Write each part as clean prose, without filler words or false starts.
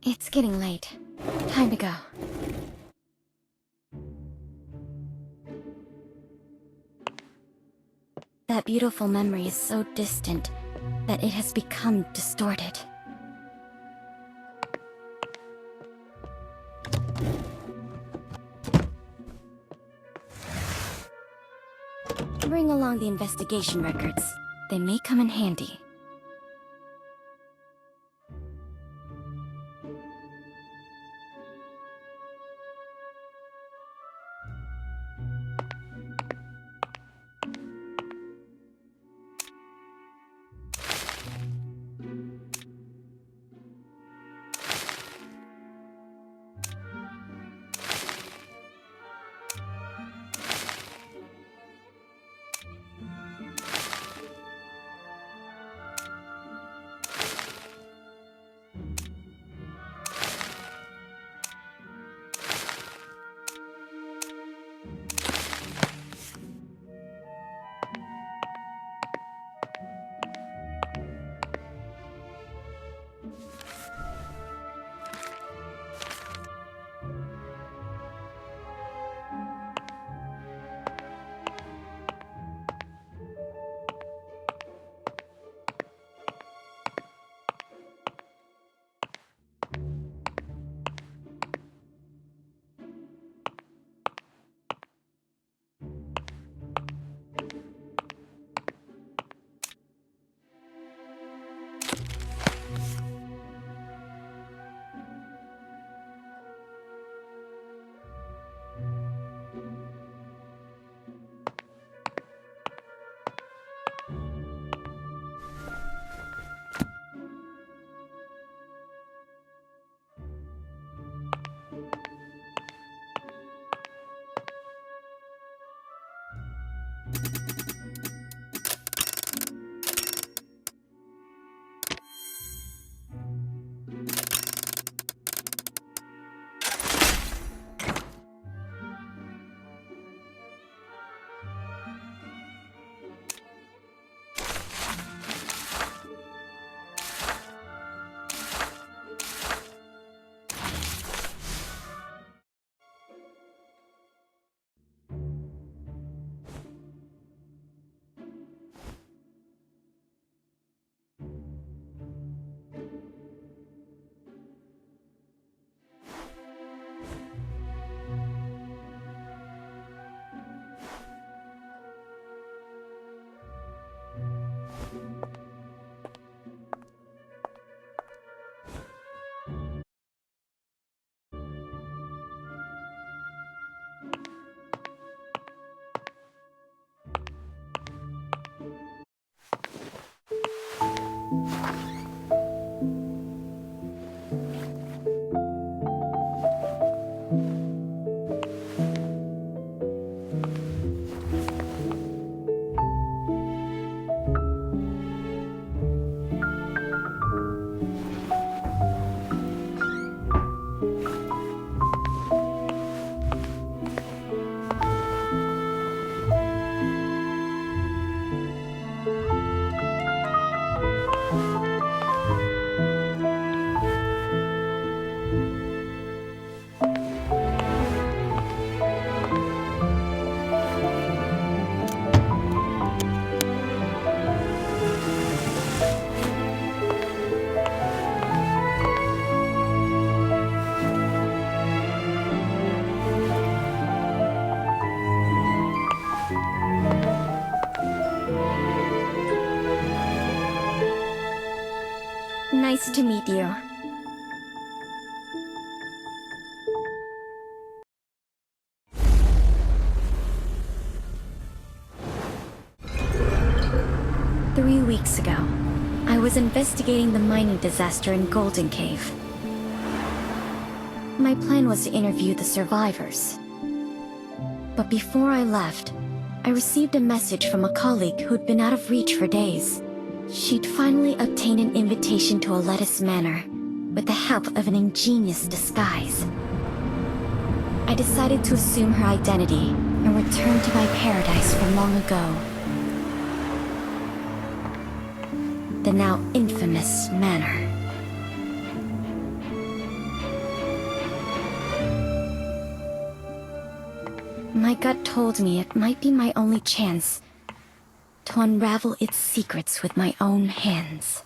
It's getting late. Time to go. That beautiful memory is so distant that it has become distorted. Bring along the investigation records. They may come in handy. Nice to meet you. Three weeks ago, I was investigating the mining disaster in Golden Cave. My plan was to interview the survivors. But before I left, I received a message from a colleague who'd been out of reach for days. She'd finally obtained an invitation to Alettis Manor, with the help of an ingenious disguise. I decided to assume her identity and return to my paradise from long ago. The now infamous manor. My gut told me it might be my only chance to unravel its secrets with my own hands.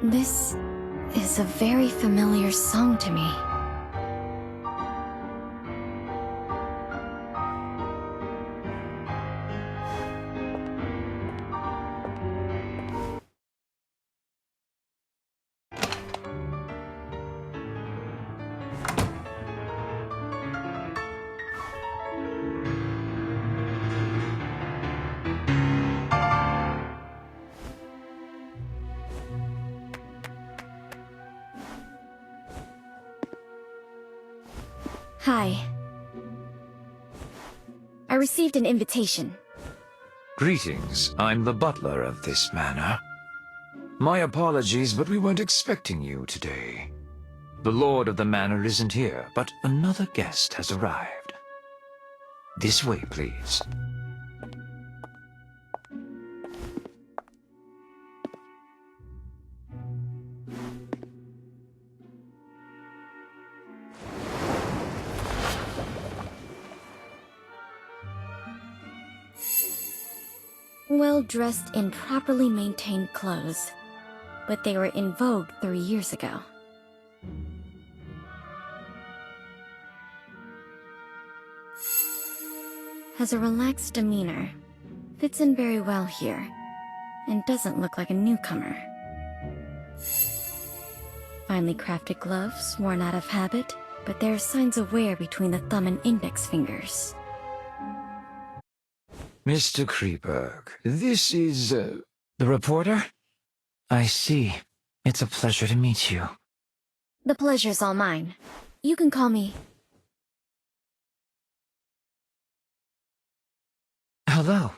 This is a very familiar song to me. Hi. I received an invitation. Greetings. I'm the butler of this manor. My apologies, but we weren't expecting you today. The lord of the manor isn't here, but another guest has arrived. This way, please. Well-dressed in properly maintained clothes, but they were in vogue 3 years ago. Has a relaxed demeanor, fits in very well here, and doesn't look like a newcomer. Finely crafted gloves, worn out of habit, but there are signs of wear between the thumb and index fingers. Mr. Kreeberg, this is, the reporter? I see. It's a pleasure to meet you. The pleasure's all mine. You can call me... Hello.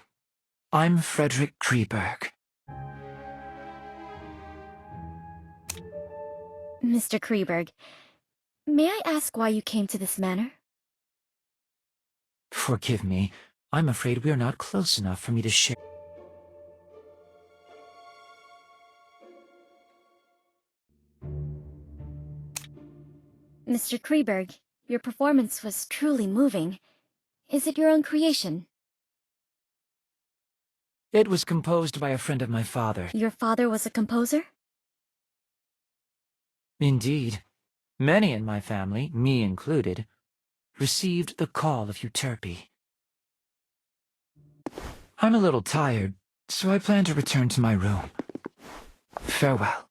I'm Frederick Kreeberg. Mr. Kreeberg, may I ask why you came to this manor? Forgive me. I'm afraid we're not close enough for me to share. Mr. Kreeberg, your performance was truly moving. Is it your own creation? It was composed by a friend of my father. Your father was a composer? Indeed. Many in my family, me included, received the call of Euterpe. I'm a little tired, so I plan to return to my room. Farewell.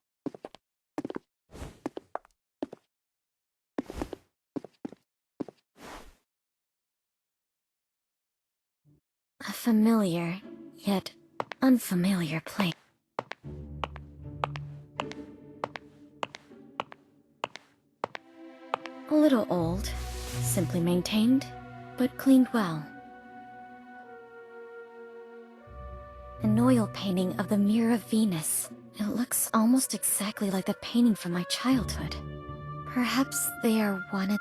A familiar, yet unfamiliar place. A little old, simply maintained, but cleaned well. An oil painting of the Mirror of Venus. It looks almost exactly like the painting from my childhood. Perhaps they are one and...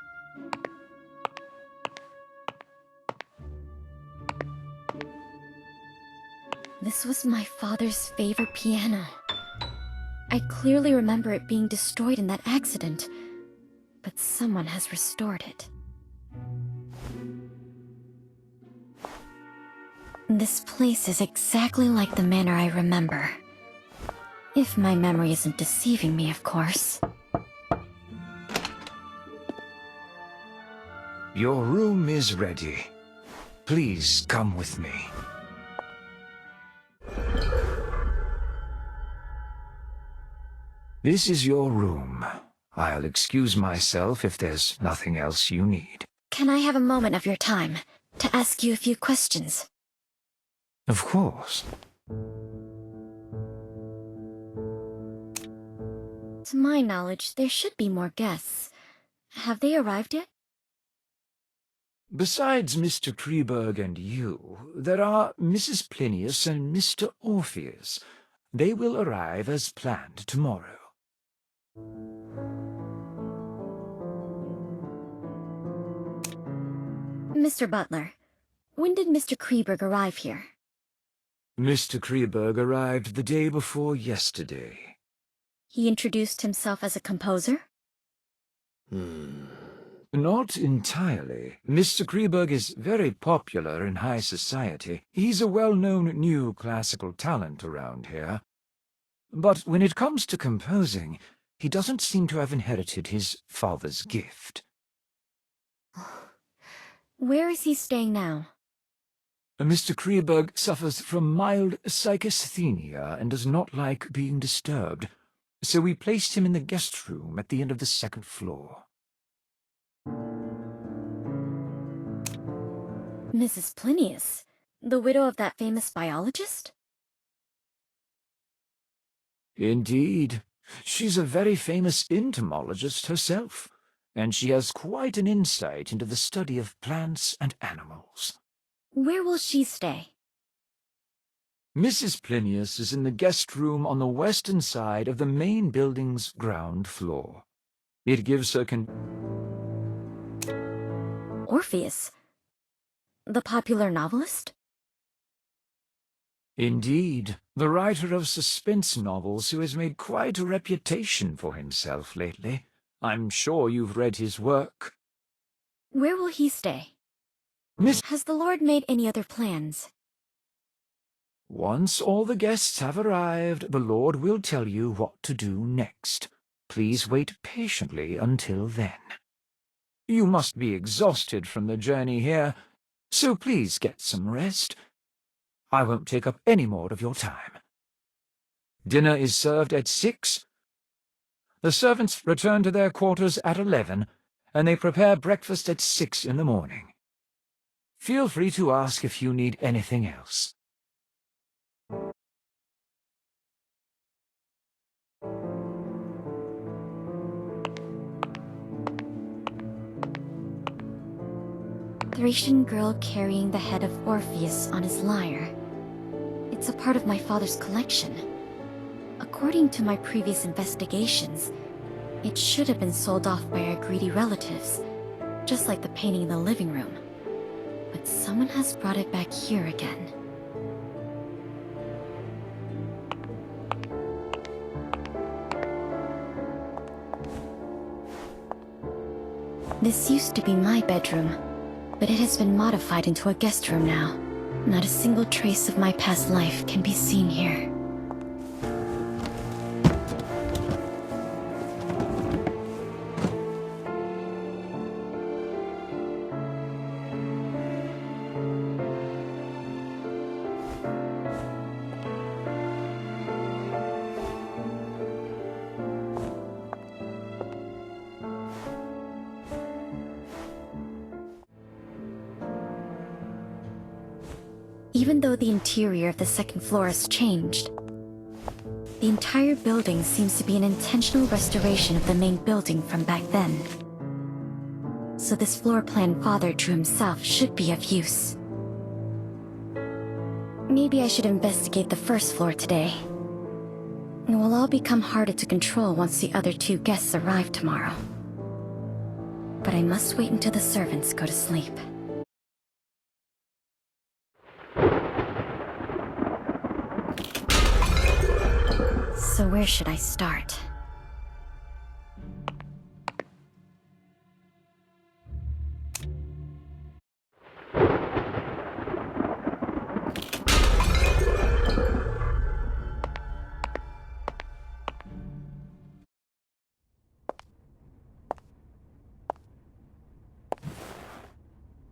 This was my father's favorite piano. I clearly remember it being destroyed in that accident, but someone has restored it. This place is exactly like the manor I remember. If my memory isn't deceiving me, of course. Your room is ready. Please come with me. This is your room. I'll excuse myself if there's nothing else you need. Can I have a moment of your time to ask you a few questions? Of course. To my knowledge, there should be more guests. Have they arrived yet? Besides Mr. Kreberg and you, there are Mrs. Plinius and Mr. Orpheus. They will arrive as planned tomorrow. Mr. Butler, when did Mr. Kreberg arrive here? Mr. Kreberg arrived the day before yesterday. He introduced himself as a composer? Not entirely. Mr. Kreberg is very popular in high society. He's a well-known new classical talent around here. But when it comes to composing, he doesn't seem to have inherited his father's gift. Where is he staying now? Mr. Kreberg suffers from mild psychasthenia and does not like being disturbed, so we placed him in the guest room at the end of the second floor. Mrs. Plinius, the widow of that famous biologist? Indeed. She's a very famous entomologist herself, and she has quite an insight into the study of plants and animals. Where will she stay? Mrs. Plinius is in the guest room on the western side of the main building's ground floor. It gives her Orpheus? The popular novelist? Indeed, the writer of suspense novels who has made quite a reputation for himself lately. I'm sure you've read his work. Where will he stay? Has the Lord made any other plans? Once all the guests have arrived, the Lord will tell you what to do next. Please wait patiently until then. You must be exhausted from the journey here, so please get some rest. I won't take up any more of your time. Dinner is served at 6. The servants return to their quarters at 11, and they prepare breakfast at 6 in the morning. Feel free to ask if you need anything else. Thracian girl carrying the head of Orpheus on his lyre. It's a part of my father's collection. According to my previous investigations, it should have been sold off by our greedy relatives, just like the painting in the living room. But someone has brought it back here again. This used to be my bedroom, but it has been modified into a guest room now. Not a single trace of my past life can be seen here. Even though the interior of the second floor has changed, the entire building seems to be an intentional restoration of the main building from back then. So this floor plan Father drew himself should be of use. Maybe I should investigate the first floor today. It will all become harder to control once the other two guests arrive tomorrow. But I must wait until the servants go to sleep. So where should I start?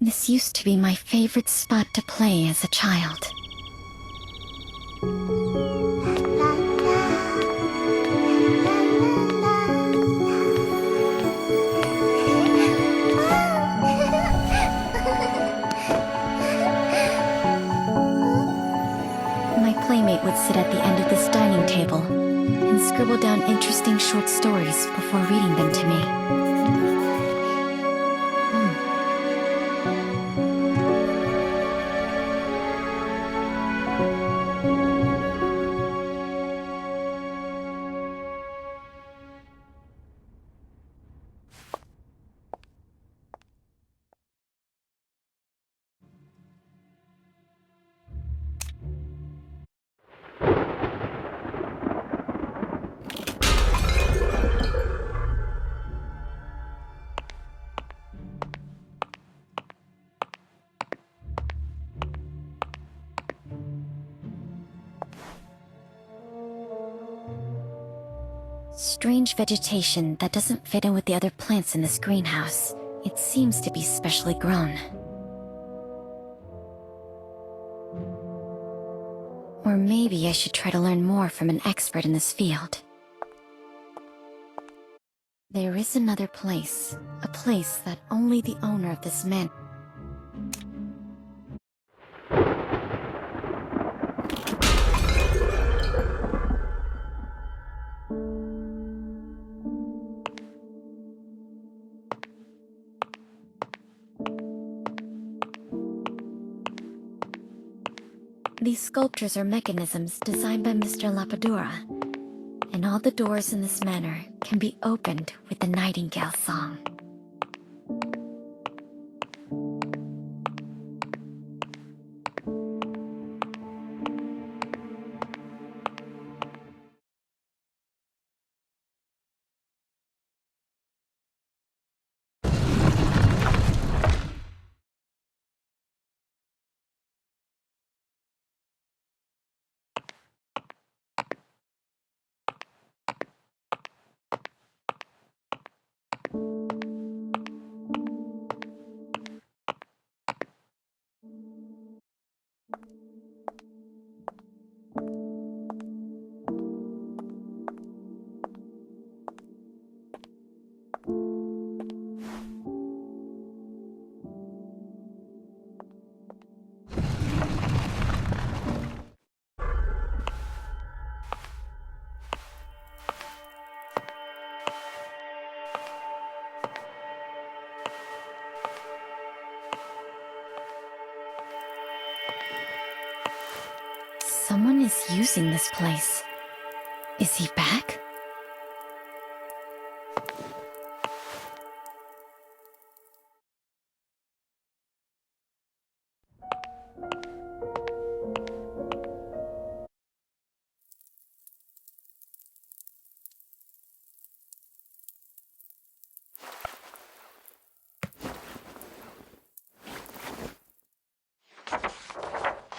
This used to be my favorite spot to play as a child. Playmate would sit at the end of this dining table and scribble down interesting short stories before reading them to me. Strange vegetation that doesn't fit in with the other plants in this greenhouse. It seems to be specially grown. Or maybe I should try to learn more from an expert in this field. There is another place. A place that only the owner of this man... These sculptures are mechanisms designed by Mr. Lapadura, and all the doors in this manor can be opened with the nightingale song. Someone is using this place. Is he back?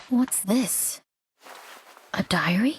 What's this? A diary?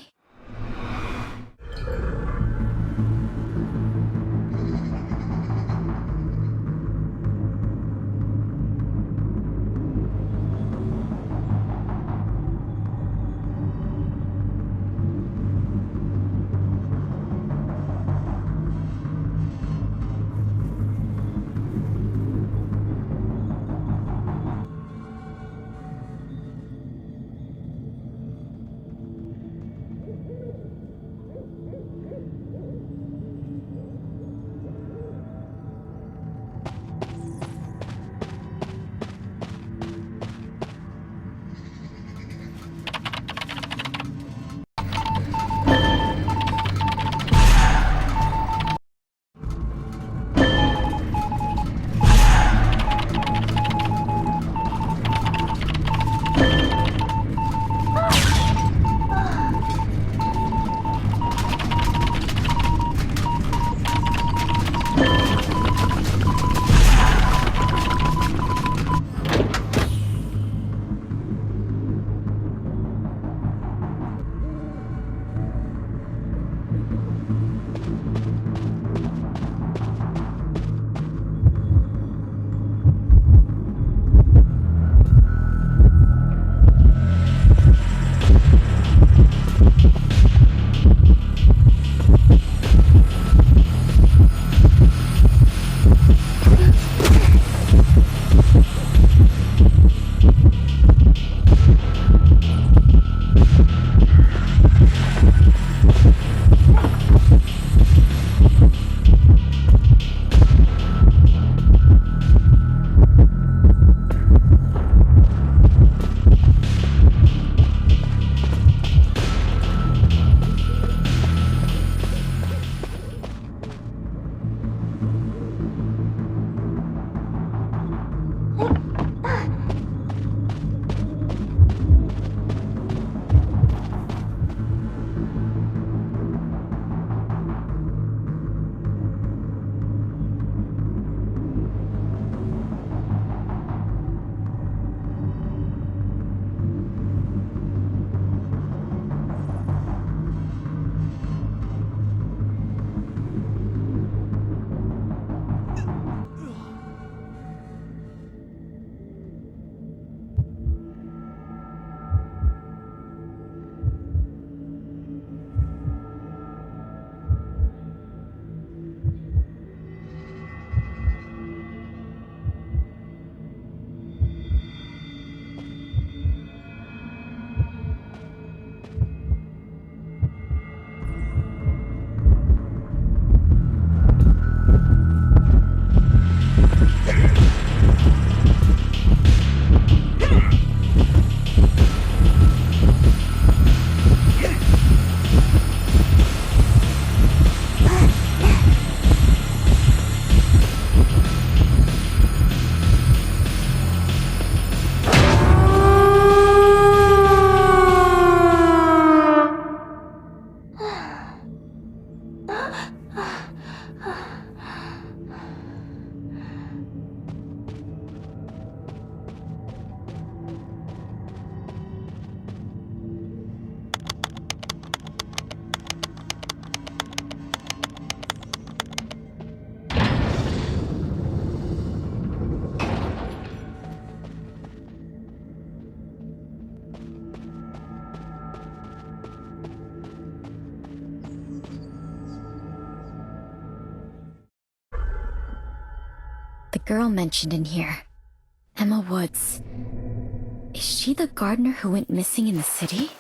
girl mentioned in here. Emma Woods. Is she the gardener who went missing in the city?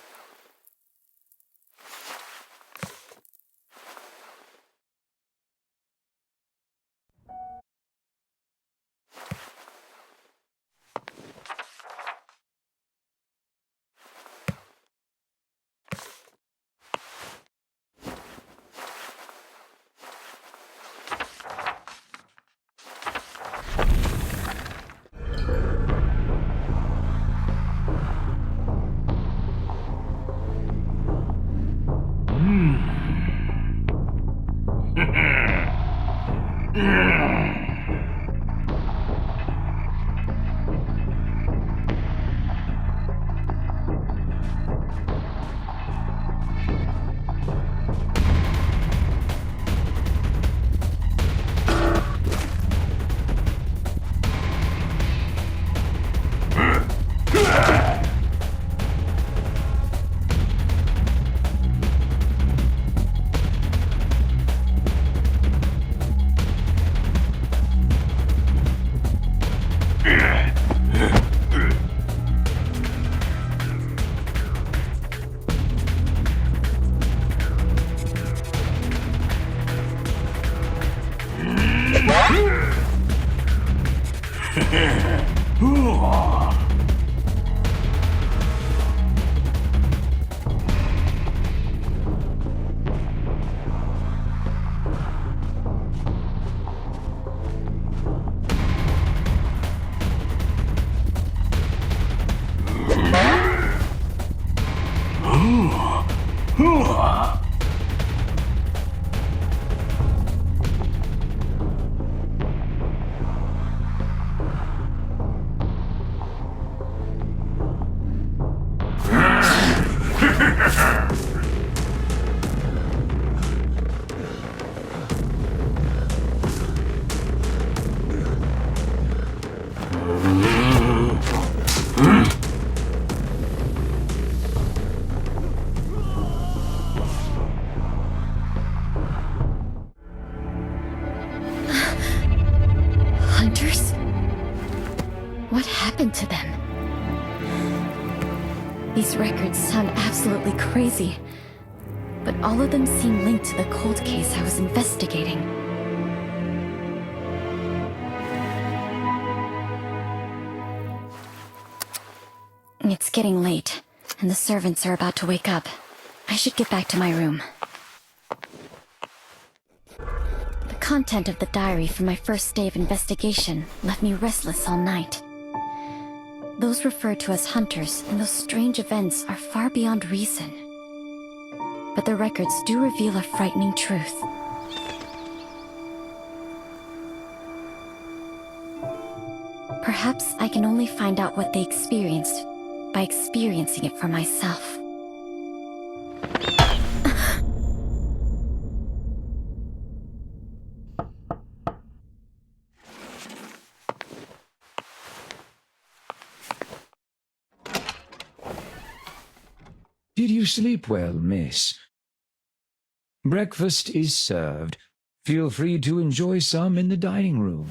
Hunters? What happened to them? These records sound absolutely crazy, but all of them seem linked to the cold case I was investigating. It's getting late, and the servants are about to wake up. I should get back to my room. The content of the diary from my first day of investigation left me restless all night. Those referred to as hunters and those strange events are far beyond reason. But the records do reveal a frightening truth. Perhaps I can only find out what they experienced by experiencing it for myself. Did you sleep well, miss? Breakfast is served. Feel free to enjoy some in the dining room.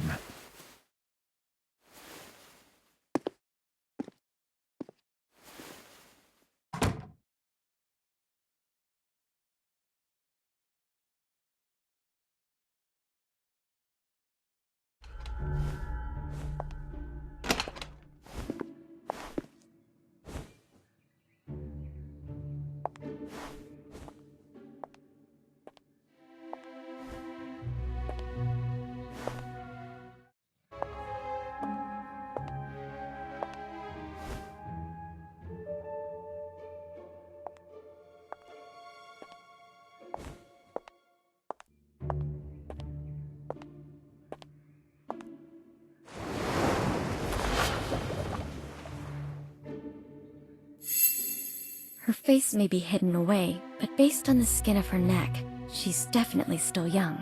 Her face may be hidden away, but based on the skin of her neck, she's definitely still young.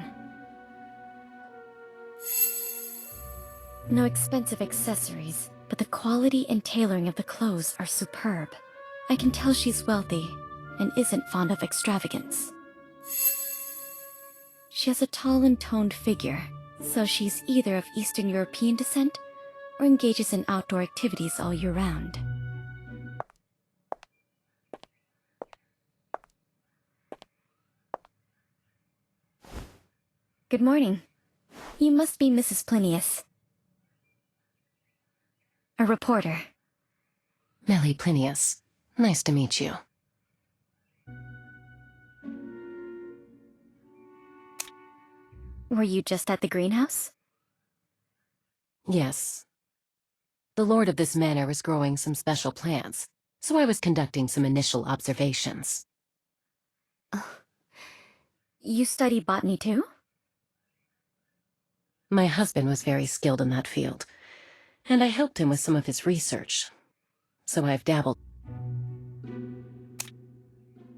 No expensive accessories, but the quality and tailoring of the clothes are superb. I can tell she's wealthy and isn't fond of extravagance. She has a tall and toned figure, So she's either of Eastern European descent or engages in outdoor activities all year round. Good morning. You must be Mrs. Plinius. A reporter. Melly Plinius. Nice to meet you. Were you just at the greenhouse? Yes. The lord of this manor is growing some special plants, so I was conducting some initial observations. You study botany too? My husband was very skilled in that field, and I helped him with some of his research, so I've dabbled.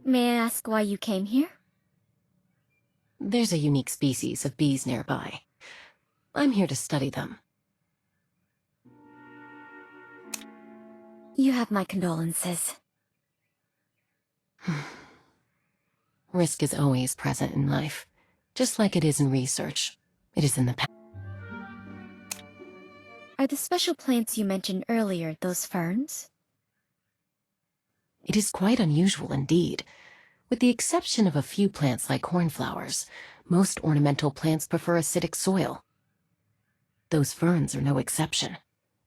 May I ask why you came here? There's a unique species of bees nearby. I'm here to study them. You have my condolences. Risk is always present in life, just like it is in research. It is in the past. Are the special plants you mentioned earlier those ferns? It is quite unusual indeed. With the exception of a few plants like cornflowers, most ornamental plants prefer acidic soil. Those ferns are no exception.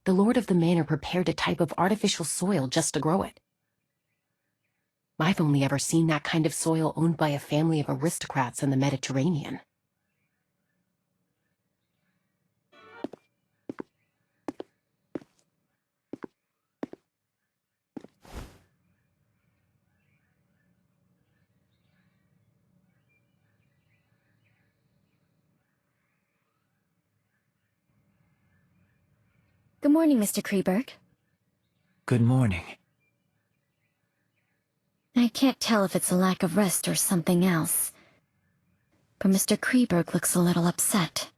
The lord of the manor prepared a type of artificial soil just to grow it. I've only ever seen that kind of soil owned by a family of aristocrats in the Mediterranean. Good morning, Mr. Kreberg. Good morning. I can't tell if it's a lack of rest or something else, but Mr. Kreberg looks a little upset.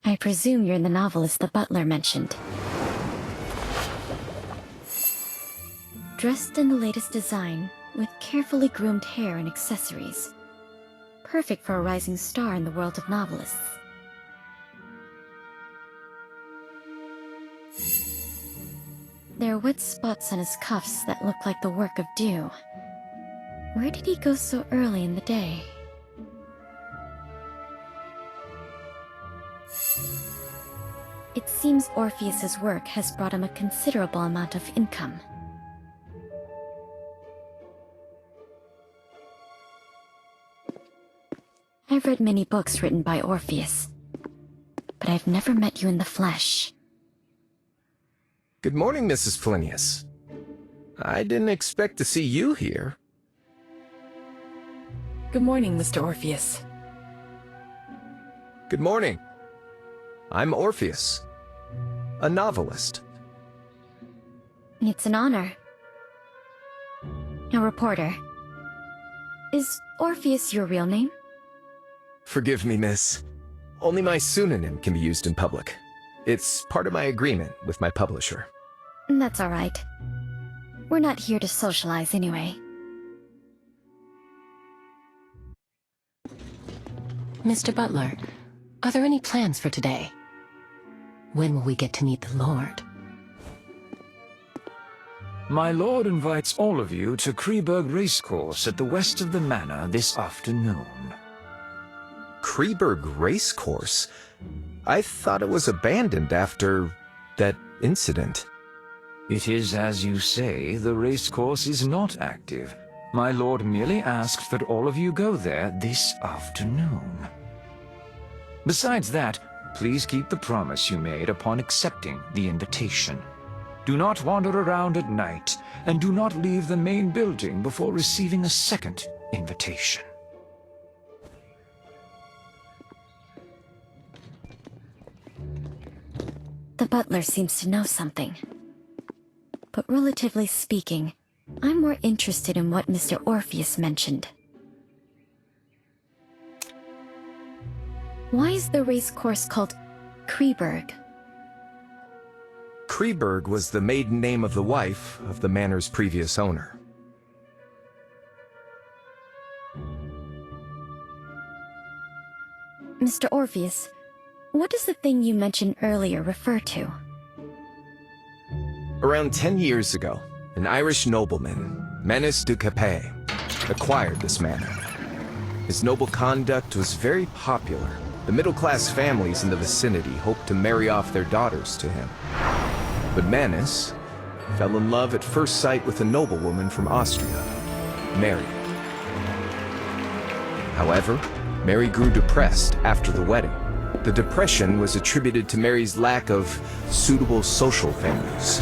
I presume you're the novelist the butler mentioned. Dressed in the latest design, with carefully groomed hair and accessories. Perfect for a rising star in the world of novelists. There are wet spots on his cuffs that look like the work of dew. Where did he go so early in the day? It seems Orpheus's work has brought him a considerable amount of income. I've read many books written by Orpheus, but I've never met you in the flesh. Good morning, Mrs. Plinius. I didn't expect to see you here. Good morning, Mr. Orpheus. Good morning. I'm Orpheus, a novelist. It's an honor. A reporter. Is Orpheus your real name? Forgive me, miss. Only my pseudonym can be used in public. It's part of my agreement with my publisher. That's all right. We're not here to socialize anyway. Mr. Butler, are there any plans for today? When will we get to meet the Lord? My lord invites all of you to Kreberg Racecourse at the west of the manor this afternoon. Kreberg Racecourse? I thought it was abandoned after that incident. It is as you say, the racecourse is not active. My lord merely asked that all of you go there this afternoon. Besides that, please keep the promise you made upon accepting the invitation. Do not wander around at night, and do not leave the main building before receiving a second invitation. The butler seems to know something. But relatively speaking, I'm more interested in what Mr. Orpheus mentioned. Why is the race course called Kreberg? Kreberg was the maiden name of the wife of the manor's previous owner. Mr. Orpheus, what does the thing you mentioned earlier refer to? Around 10 years ago, an Irish nobleman, Menace de Capet, acquired this manor. His noble conduct was very popular. The middle-class families in the vicinity hoped to marry off their daughters to him. But Menace fell in love at first sight with a noblewoman from Austria, Mary. However, Mary grew depressed after the wedding. The depression was attributed to Mary's lack of suitable social venues.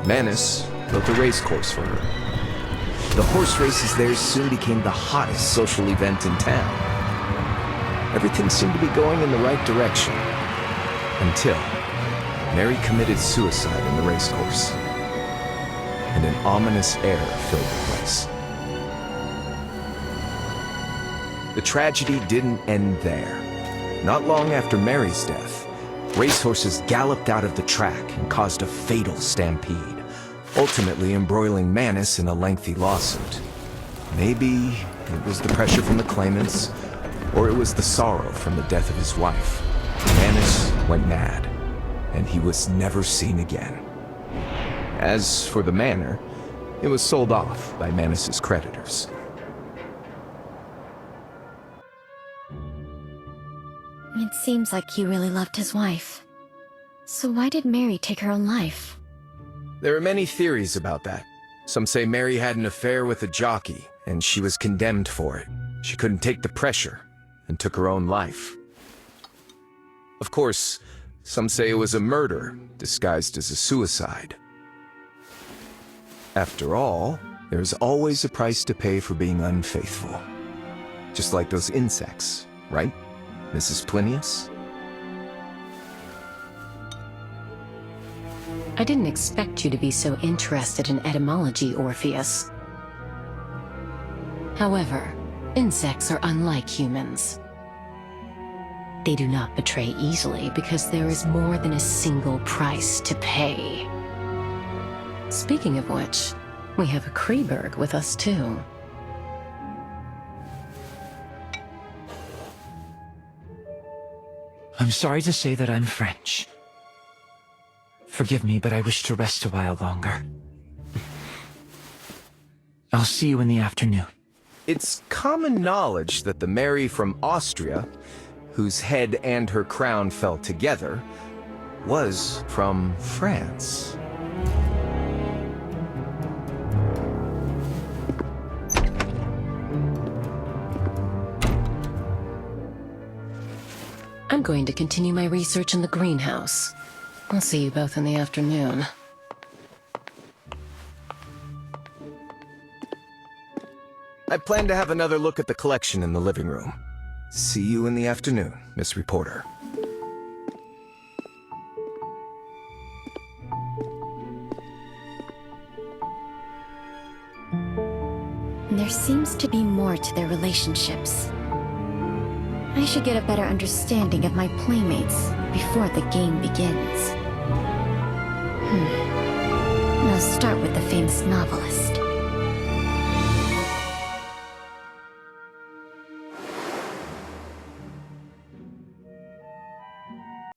Menace built a racecourse for her. The horse races there soon became the hottest social event in town. Everything seemed to be going in the right direction, until Mary committed suicide in the racecourse, and an ominous air filled the place. The tragedy didn't end there. Not long after Mary's death, racehorses galloped out of the track and caused a fatal stampede, ultimately embroiling Menace in a lengthy lawsuit. Maybe it was the pressure from the claimants, or it was the sorrow from the death of his wife. Menace went mad, and he was never seen again. As for the manor, it was sold off by Menace's creditors. It seems like he really loved his wife. So why did Mary take her own life? There are many theories about that. Some say Mary had an affair with a jockey, and she was condemned for it. She couldn't take the pressure, and took her own life. Of course, some say it was a murder, disguised as a suicide. After all, there's always a price to pay for being unfaithful. Just like those insects, right, Mrs. Plinius? I didn't expect you to be so interested in etymology, Orpheus. However, insects are unlike humans. They do not betray easily because there is more than a single price to pay. Speaking of which, we have a Kreberg with us too. I'm sorry to say that I'm French. Forgive me, but I wish to rest a while longer. I'll see you in the afternoon. It's common knowledge that the Mary from Austria, whose head and her crown fell together, was from France. I'm going to continue my research in the greenhouse. I'll see you both in the afternoon. I plan to have another look at the collection in the living room. See you in the afternoon, Miss Reporter. There seems to be more to their relationships. I should get a better understanding of my playmates before the game begins. I'll start with the famous novelist.